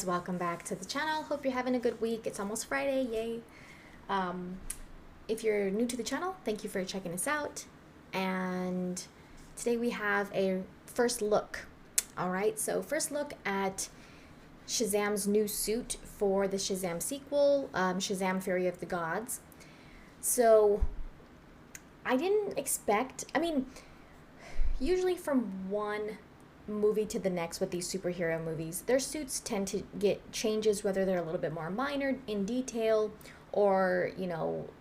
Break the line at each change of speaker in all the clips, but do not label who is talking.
welcome back to the channel. Hope you're having a good week. It's almost Friday, yay. If you're new to the channel, thank you for checking us out. And today we have a first look. All right, so first look at Shazam's new suit for the Shazam sequel, Shazam Fury of the Gods. So I didn't expect, usually from one movie to the next with these superhero movies, their suits tend to get changes, whether they're a little bit more minor in detail or,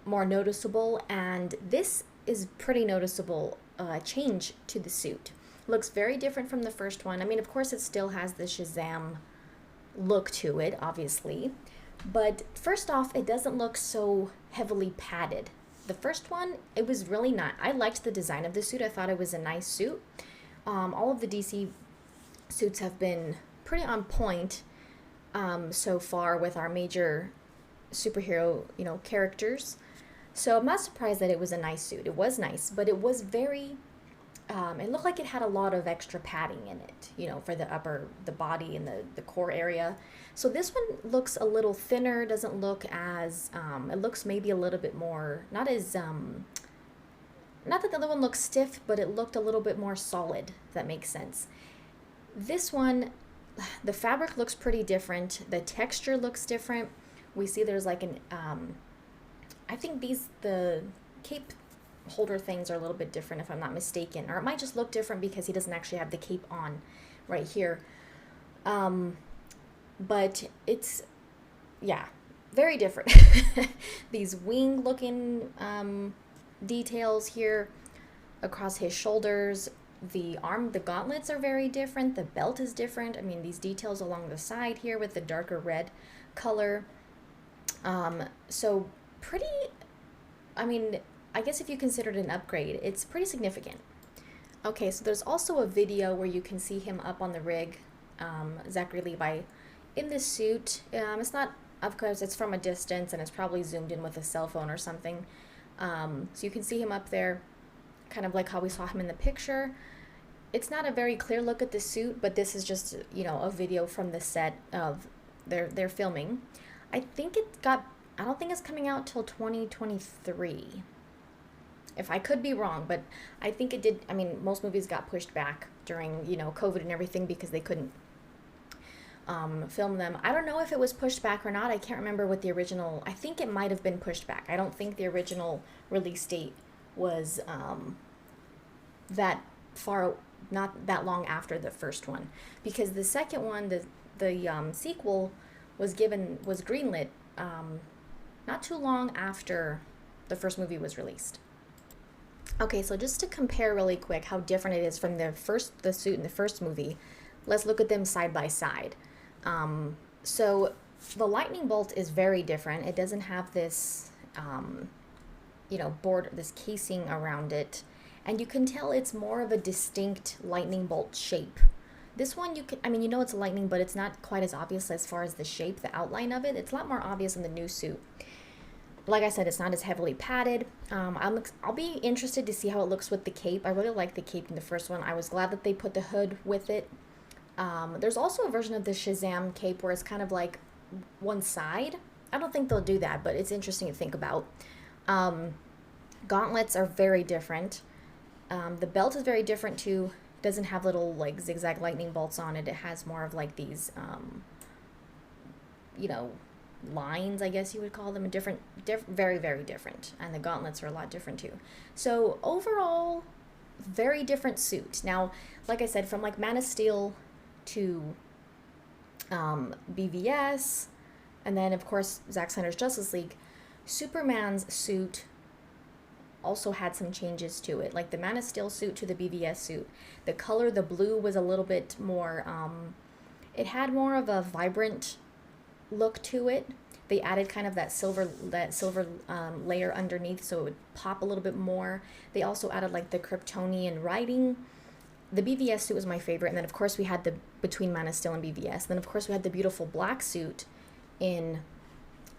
more noticeable. And this is pretty noticeable change to the suit. Looks very different from the first one. Of course, it still has the Shazam look to it, obviously. But first off, it doesn't look so heavily padded. The first one, it was really not. I liked the design of the suit. I thought it was a nice suit. All of the DC suits have been pretty on point so far with our major superhero, characters. So I'm not surprised that it was a nice suit. It was nice, but it was very, it looked like it had a lot of extra padding in it, for the body and the core area. So this one looks a little thinner, doesn't look as, it looks maybe a little bit more, not as, not that the other one looked stiff, but it looked a little bit more solid, if that makes sense. This one, the fabric looks pretty different. The texture looks different. We see there's like an, I think the cape holder things are a little bit different if I'm not mistaken. Or it might just look different because he doesn't actually have the cape on right here. But it's, yeah, very different. These wing looking, details here across his shoulders. The gauntlets are very different. The belt is different. These details along the side here with the darker red color. So pretty, I guess if you consider it an upgrade, it's pretty significant. Okay, so there's also a video where you can see him up on the rig, Zachary Levi, in this suit. It's not, of course, it's from a distance and it's probably zoomed in with a cell phone or something. So you can see him up there, kind of like how we saw him in the picture. It's not a very clear look at the suit, but this is just, a video from the set of their filming. I don't think it's coming out till 2023. If I could be wrong, but I think it did. Most movies got pushed back during, COVID and everything because they couldn't film them. I don't know if it was pushed back or not. I can't remember what the original, I think it might have been pushed back. I don't think the original release date was that far, not that long after the first one, because the second one, the sequel was greenlit not too long after the first movie was released. Okay, so just to compare really quick how different it is from the suit in the first movie, let's look at them side by side. So the lightning bolt is very different. It doesn't have this, this casing around it. And you can tell it's more of a distinct lightning bolt shape. This one, it's a lightning, but it's not quite as obvious as far as the shape, the outline of it. It's a lot more obvious in the new suit. Like I said, it's not as heavily padded. I'll be interested to see how it looks with the cape. I really like the cape in the first one. I was glad that they put the hood with it. There's also a version of the Shazam cape where it's kind of like one side. I don't think they'll do that, but it's interesting to think about. Gauntlets are very different. The belt is very different too. It doesn't have little like zigzag lightning bolts on it. It has more of like these, lines, I guess you would call them. Very, very different. And the gauntlets are a lot different too. So overall, very different suit. Now, like I said, from like Man of Steel to BVS, and then of course Zack Snyder's Justice League, Superman's suit also had some changes to it. Like the Man of Steel suit to the BVS suit, the color, the blue, was a little bit more, it had more of a vibrant look to it. They added kind of that silver layer underneath, so it would pop a little bit more. They also added like the Kryptonian writing. The BVS suit was my favorite, and then of course we had the between Man of Steel and BVS. Then of course we had the beautiful black suit in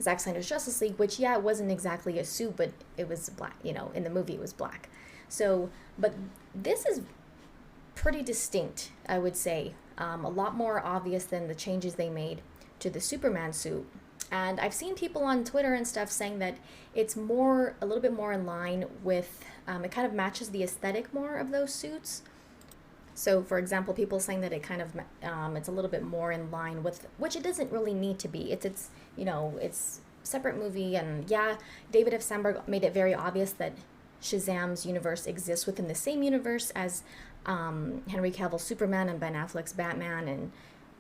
Zack Snyder's Justice League, which, yeah, it wasn't exactly a suit, but it was black. In the movie it was black. So, but this is pretty distinct, I would say. A lot more obvious than the changes they made to the Superman suit. And I've seen people on Twitter and stuff saying that it's more, a little bit more in line with, it kind of matches the aesthetic more of those suits. So, for example, people saying that it kind of, it's a little bit more in line with, which it doesn't really need to be. It's you know, it's separate movie, and yeah, David F. Sandberg made it very obvious that Shazam's universe exists within the same universe as Henry Cavill's Superman and Ben Affleck's Batman and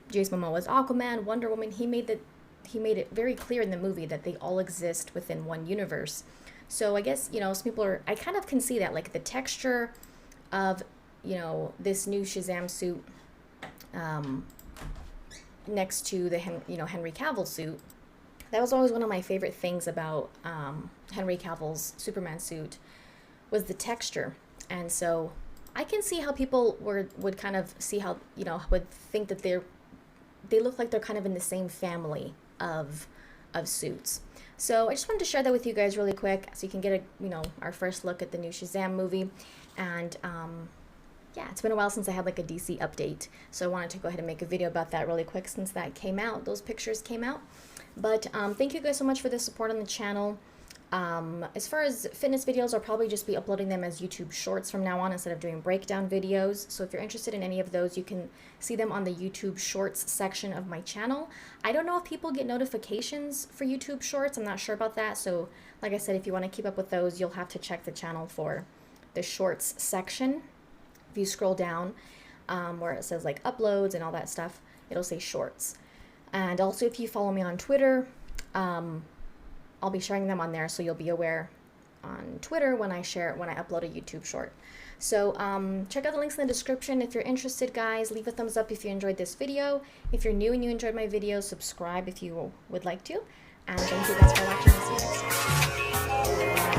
Jason Momoa's Aquaman, Wonder Woman. He made it very clear in the movie that they all exist within one universe. So I guess, you know, some people are, I kind of can see that, like the texture of, you know, this new Shazam suit next to the Henry Cavill suit. That was always one of my favorite things about Henry Cavill's Superman suit, was the texture. And so I can see how people would kind of see how, you know, would think that they look like they're kind of in the same family of suits. So I just wanted to share that with you guys really quick, so you can get a, you know, our first look at the new Shazam movie. And yeah, it's been a while since I had like a DC update, so I wanted to go ahead and make a video about that really quick since that came out, those pictures came out. But thank you guys so much for the support on the channel. As far as fitness videos, I'll probably just be uploading them as YouTube shorts from now on instead of doing breakdown videos. So if you're interested in any of those, you can see them on the YouTube shorts section of my channel. I don't know if people get notifications for YouTube shorts. I'm not sure about that. So like I said, if you want to keep up with those, you'll have to check the channel for the shorts section. If you scroll down where it says like uploads and all that stuff, it'll say shorts. And also if you follow me on Twitter, I'll be sharing them on there, so you'll be aware on Twitter when I upload a YouTube short. So check out the links in the description if you're interested, guys. Leave a thumbs up if you enjoyed this video. If you're new and you enjoyed my videos, subscribe if you would like to. And thank you guys for watching. See you next time.